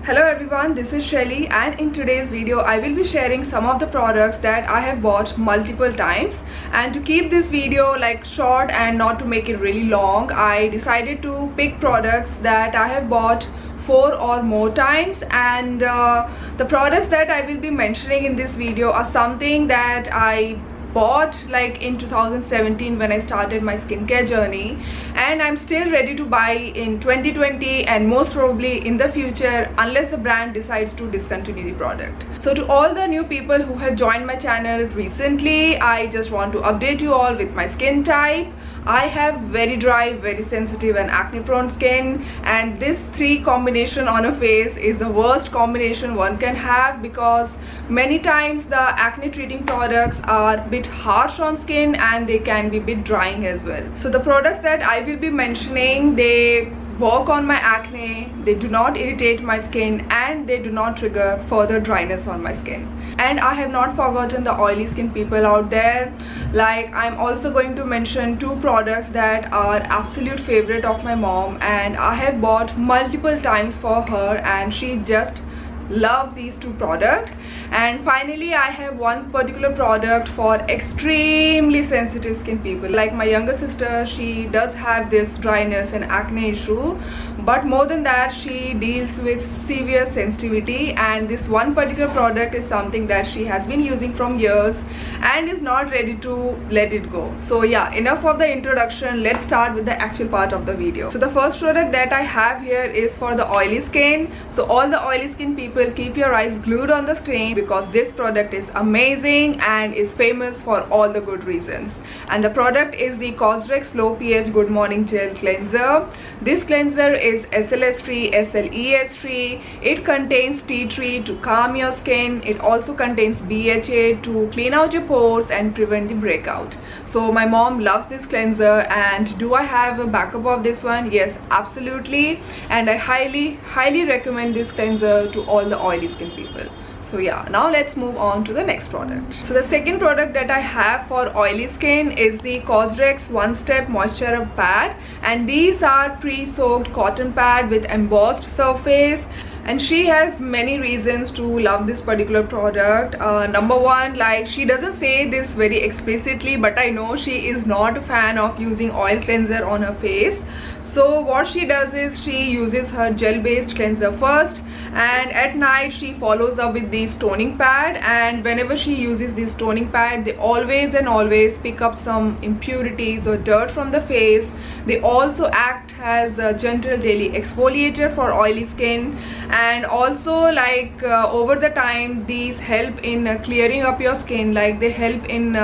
Hello everyone, this is Shelly, and in today's video I will be sharing some of the products that I have bought multiple times. And to keep this video short and not to make it really long, I decided to pick products that I have bought 4 or more times. And the products that I will be mentioning in this video are something that I bought in 2017 when I started my skincare journey, and I'm still ready to buy in 2020 and most probably in the future unless the brand decides to discontinue the product. So to all the new people who have joined my channel recently, I just want to update you all with my skin type. I have very dry, very sensitive and acne prone skin, and this 3 combination on a face is the worst combination one can have, because many times the acne treating products are a bit harsh on skin and they can be a bit drying as well. So the products that I will be mentioning, they work on my acne, they do not irritate my skin, and they do not trigger further dryness on my skin. And I have not forgotten the oily skin people out there. I'm also going to mention 2 products that are absolute favorite of my mom, and I have bought multiple times for her and she just love these 2 products. And finally I have one particular product for extremely sensitive skin people. Like my younger sister, she does have this dryness and acne issue, but more than that she deals with severe sensitivity, and this one particular product is something that she has been using from years and is not ready to let it go. So yeah, enough of the introduction, let's start with the actual part of the video. So the first product that I have here is for the oily skin. So all the oily skin people, keep your eyes glued on the screen, because this product is amazing and is famous for all the good reasons. And the product is the Cosrx Low pH Good Morning Gel Cleanser. This cleanser is SLS free, SLES free. It contains tea tree to calm your skin. It also contains BHA to clean out your pores and prevent the breakout. So my mom loves this cleanser, and do I have a backup of this one? Yes, absolutely. And I highly recommend this cleanser to all the oily skin people. So yeah, now let's move on to the next product. So the second product that I have for oily skin is the Cosrx One Step Moisture Pad, and these are pre-soaked cotton pad with embossed surface. And she has many reasons to love this particular product. Number one, she doesn't say this very explicitly, but I know she is not a fan of using oil cleanser on her face. So what she does is she uses her gel based cleanser first, and at night she follows up with this toning pad. And whenever she uses this toning pad, they always pick up some impurities or dirt from the face. They also act as a gentle daily exfoliator for oily skin, and also over the time these help in clearing up your skin. They help in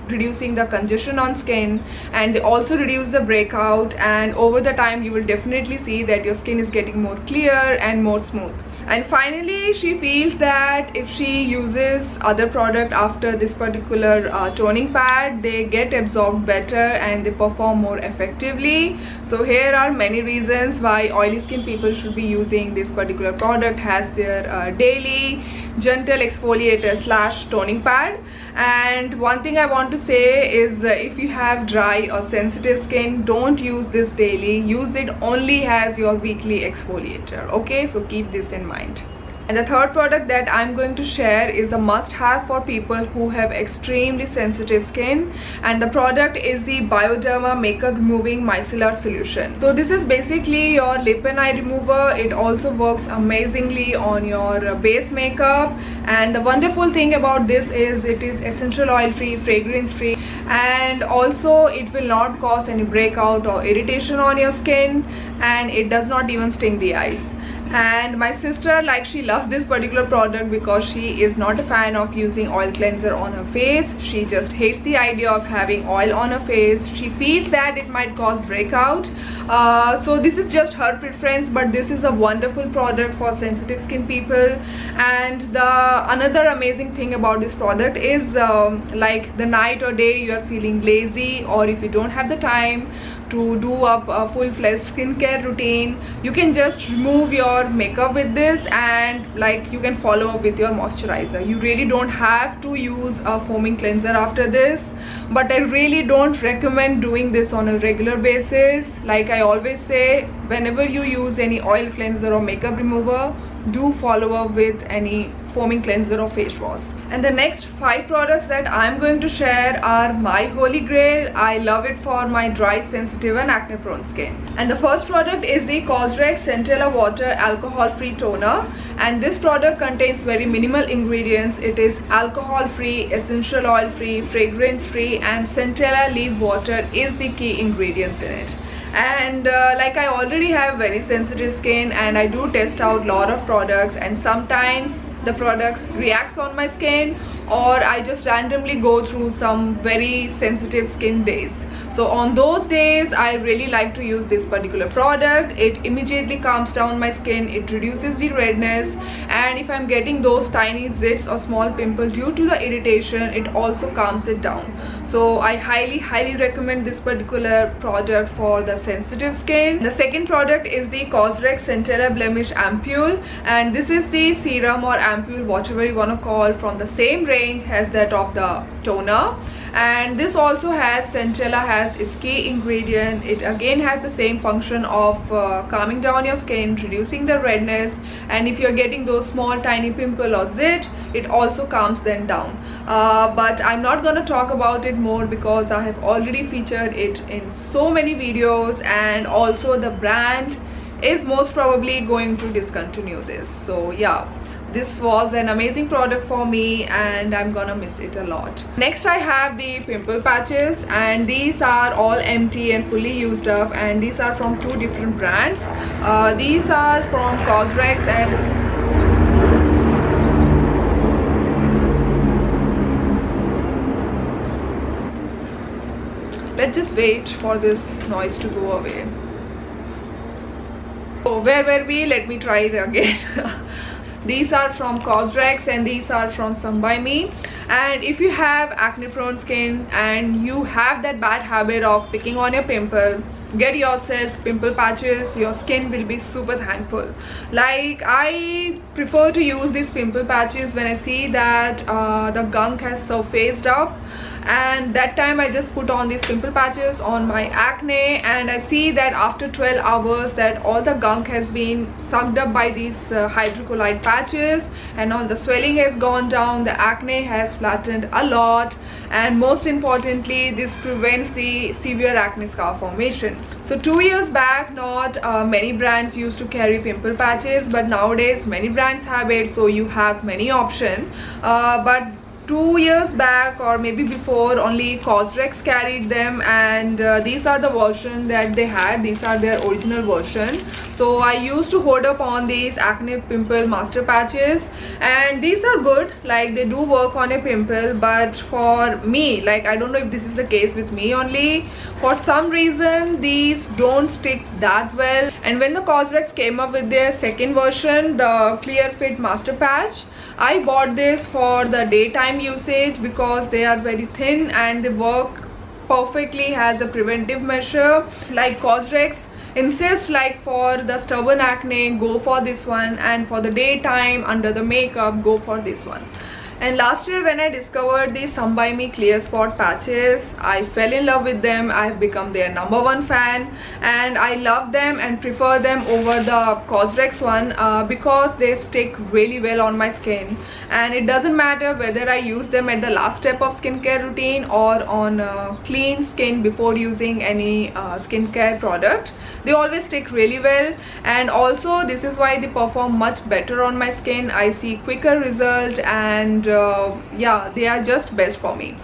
reducing the congestion on skin, and they also reduce the breakout, and over the time you will definitely see that your skin is getting more clear and more smooth. And finally, she feels that if she uses other product after this particular toning pad, they get absorbed better and they perform more effectively. So here are many reasons why oily skin people should be using this particular product as their daily gentle exfoliator / toning pad. And one thing I want to say is if you have dry or sensitive skin, don't use this daily. Use it only as your weekly exfoliator. Okay, so keep this in mind. And the third product that I'm going to share is a must-have for people who have extremely sensitive skin, and the product is the Bioderma Makeup Removing Micellar Solution. So this is basically your lip and eye remover. It also works amazingly on your base makeup, and the wonderful thing about this is it is essential oil free, fragrance free, and also it will not cause any breakout or irritation on your skin, and it does not even sting the eyes. And my sister, she loves this particular product because she is not a fan of using oil cleanser on her face. She just hates the idea of having oil on her face. She feels that it might cause breakout. So this is just her preference, but this is a wonderful product for sensitive skin people. And the another amazing thing about this product is the night or day you are feeling lazy, or if you don't have the time to do up a full-fledged skincare routine, you can just remove your makeup with this, and you can follow up with your moisturizer. You really don't have to use a foaming cleanser after this, but I really don't recommend doing this on a regular basis. Like I always say, whenever you use any oil cleanser or makeup remover, do follow up with any foaming cleanser or face wash. And the next 5 products that I'm going to share are my holy grail. I love it for my dry, sensitive and acne prone skin. And the first product is the Cosrx Centella Water Alcohol Free Toner, and this product contains very minimal ingredients. It is alcohol free, essential oil free, fragrance free, and centella leaf water is the key ingredients in it. And like I already have very sensitive skin and I do test out a lot of products, and sometimes the products reacts on my skin, or I just randomly go through some very sensitive skin days. So on those days I really like to use this particular product. It immediately calms down my skin, it reduces the redness, and if I'm getting those tiny zits or small pimples due to the irritation, it also calms it down. So I highly recommend this particular product for the sensitive skin. The second product is the Cosrx Centella Blemish Ampule, and this is the serum or ampule, whatever you want to call, from the same range as that of the toner. And this also has centella as its key ingredient. It again has the same function of calming down your skin, reducing the redness, and if you're getting those small tiny pimple or zit, it also calms them down. But I'm not gonna talk about it more because I have already featured it in so many videos, and also the brand is most probably going to discontinue this. So yeah, this was an amazing product for me and I'm gonna miss it a lot. Next I have the pimple patches, and these are all empty and fully used up, and these are from 2 different brands. These are from Cosrx, and let's just wait for this noise to go away. So where were we? Let me try it again. These are from Cosrx and these are from Some By Me. And if you have acne prone skin and you have that bad habit of picking on your pimple, get yourself pimple patches. Your skin will be super thankful. Like, I prefer to use these pimple patches when I see that the gunk has surfaced up, and that time I just put on these pimple patches on my acne, and I see that after 12 hours that all the gunk has been sucked up by these hydrocolloid patches, and all the swelling has gone down, the acne has flattened a lot, and most importantly this prevents the severe acne scar formation. So 2 years back, not many brands used to carry pimple patches, but nowadays many brands have it, so you have many options. But 2 years back or maybe before, only Cosrx carried them, and these are the version that they had. These are their original version. So I used to hoard up on these acne pimple master patches, and these are good, like they do work on a pimple. But for me, like, I don't know if this is the case with me only, for some reason these don't stick that well. And when the Cosrx came up with their second version, the Clear Fit Master Patch, I bought this for the daytime usage because they are very thin and they work perfectly as a preventive measure. Like, Cosrx insists, like, for the stubborn acne, go for this one, and for the daytime under the makeup, go for this one. And last year when I discovered the Some By Me Clear Spot patches, I fell in love with them. I've become their #1 fan, and I love them and prefer them over the Cosrx one because they stick really well on my skin. And it doesn't matter whether I use them at the last step of skincare routine or on clean skin before using any skincare product. They always stick really well, and also this is why they perform much better on my skin. I see quicker result, and yeah, they are just best for me.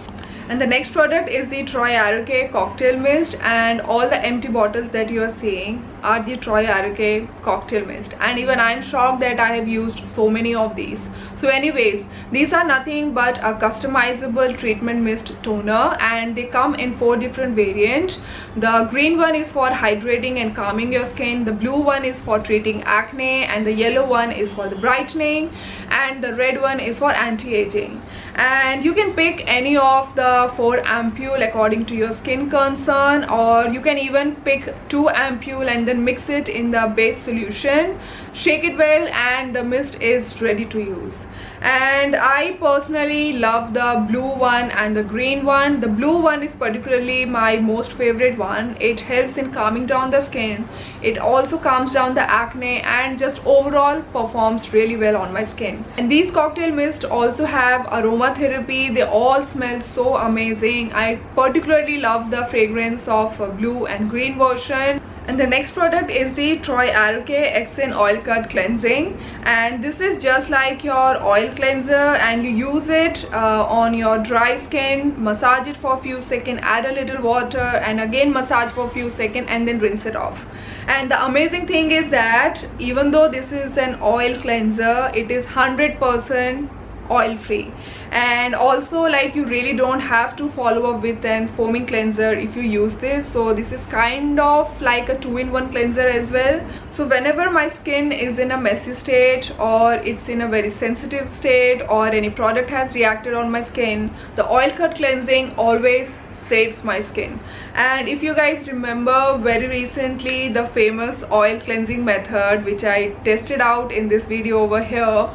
And the next product is the Troy Aroke Cocktail Mist, and all the empty bottles that you are seeing are the Troy Aroke Cocktail Mist, and even I am shocked that I have used so many of these. So anyways, these are nothing but a customizable treatment mist toner, and they come in 4 different variants. The green one is for hydrating and calming your skin, the blue one is for treating acne, and the yellow one is for the brightening, and the red one is for anti-aging. And you can pick any of the 4 ampule according to your skin concern, or you can even pick 2 ampule and then mix it in the base solution. shake it well, and the mist is ready to use. And I personally love the blue one and the green one. The blue one is particularly my most favorite one. It helps in calming down the skin. It also calms down the acne and just overall performs really well on my skin. And these cocktail mists also have aromatherapy. They all smell so amazing. I particularly love the fragrance of blue and green version. And the next product is the Troy Aroke Exen Oil Cut Cleansing, and this is just like your oil cleanser, and you use it on your dry skin, massage it for a few seconds, add a little water, and again massage for a few seconds, and then rinse it off. And the amazing thing is that even though this is an oil cleanser, it is 100% oil free, and also like you really don't have to follow up with an foaming cleanser if you use this. So this is kind of like a 2-in-1 cleanser as well. So whenever my skin is in a messy state, or it's in a very sensitive state, or any product has reacted on my skin, the oil cut cleansing always saves my skin. And if you guys remember very recently, the famous oil cleansing method which I tested out in this video over here,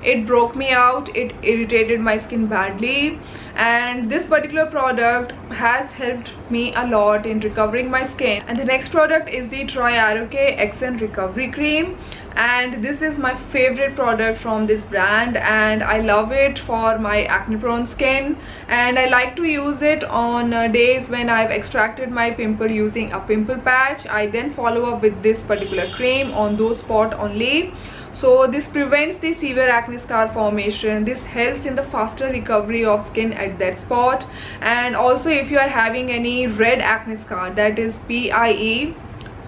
it broke me out, it irritated my skin badly, and this particular product has helped me a lot in recovering my skin. And the next product is the Troy Aroke Exen Recovery Cream, and this is my favorite product from this brand, and I love it for my acne prone skin. And I like to use it on days when I've extracted my pimple using a pimple patch. I then follow up with this particular cream on those spots only. So this prevents the severe acne scar formation. This helps in the faster recovery of skin at that spot. And also if you are having any red acne scar, that is PIE,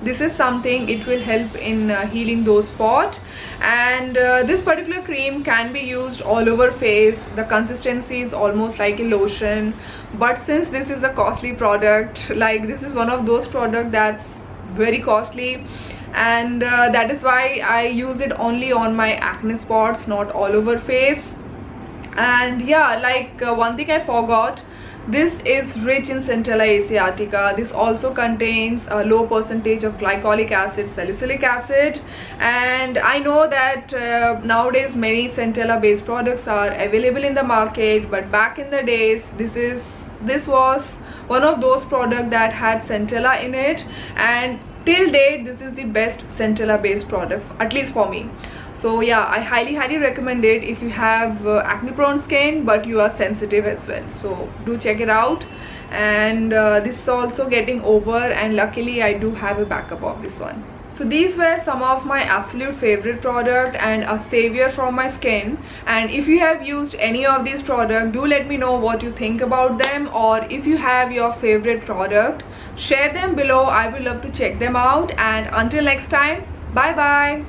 this is something, it will help in healing those spots. And this particular cream can be used all over face. The consistency is almost like a lotion, but since this is a costly product, like this is one of those products that's very costly, and that is why I use it only on my acne spots, not all over face. And yeah, like one thing I forgot, this is rich in Centella asiatica. This also contains a low percentage of glycolic acid, salicylic acid. And I know that nowadays many Centella based products are available in the market, but back in the days this was one of those products that had Centella in it, and till date this is the best Centella based product, at least for me. So yeah, I highly recommend it if you have acne prone skin but you are sensitive as well. So do check it out. And this is also getting over, and luckily I do have a backup of this one. So these were some of my absolute favorite product and a savior for my skin. And if you have used any of these products, do let me know what you think about them, or if you have your favorite product, share them below. I would love to check them out. And until next time, bye bye.